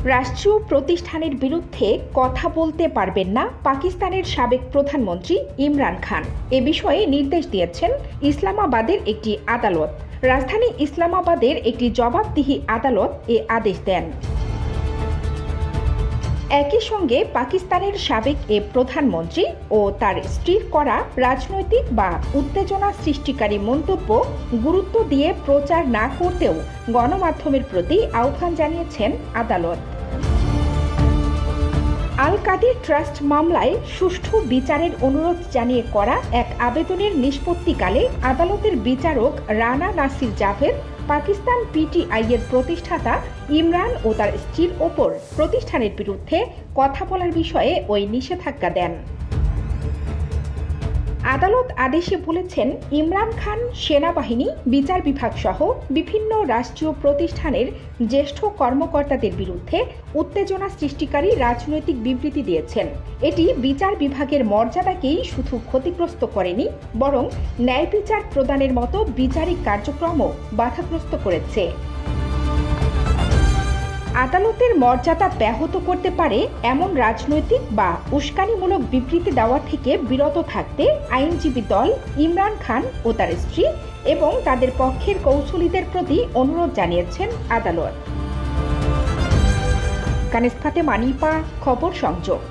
রাষ্ট্রীয় প্রতিষ্ঠানের বিরুদ্ধে কথা বলতে পারবেন না পাকিস্তানের সাবেক প্রধানমন্ত্রী ইমরান খান। এ বিষয়ে নির্দেশ দিয়েছেন ইসলামাবাদের একটি আদালত। রাজধানী ইসলামাবাদের একটি জবাবদিহি আদালত এ আদেশ দেন। একই সঙ্গে পাকিস্তানের সাবেক এ প্রধানমন্ত্রী ও তার স্ত্রীর করা রাজনৈতিক বা উত্তেজনা সৃষ্টিকারী মন্তব্য গুরুত্ব দিয়ে প্রচার না করতেও গণমাধ্যমের প্রতি আহ্বান জানিয়েছেন আদালত। আল কাদির ট্রাস্ট মামলায় সুষ্ঠু বিচারের অনুরোধ জানিয়ে করা এক আবেদনের নিষ্পত্তিকালে আদালতের বিচারক রানা নাসির জাভেদ পাকিস্তান পিটিআই এর প্রতিষ্ঠাতা ইমরান ও তার স্ত্রীর ওপর প্রতিষ্ঠানের বিরুদ্ধে কথা বলার বিষয়ে ওই নিষেধাজ্ঞা দেন। আদালত আদেশে বলেছেন, ইমরান খান সেনাবাহিনী, বিচার বিভাগ সহ বিভিন্ন রাষ্ট্রীয় প্রতিষ্ঠানের জ্যেষ্ঠ কর্মকর্তাদের বিরুদ্ধে উত্তেজনা সৃষ্টিকারী রাজনৈতিক বিবৃতি দিয়েছেন। এটি বিচার বিভাগের মর্যাদাকেই শুধু ক্ষতিগ্রস্ত করেনি, বরং ন্যায় বিচার প্রদানের মতো বিচারিক কার্যক্রমও বাধাগ্রস্ত করেছে। আদালতের মর্যাদা ব্যাহত করতে পারে এমন রাজনৈতিক বা উস্কানিমূলক বিবৃতি দেওয়া থেকে বিরত থাকতে আইনজীবী দল ইমরান খান ও তার স্ত্রী এবং তাদের পক্ষের কৌশলীদের প্রতি অনুরোধ জানিয়েছেন আদালত। কানিজ ফাতেমা নিপা, খবর সংযোগ।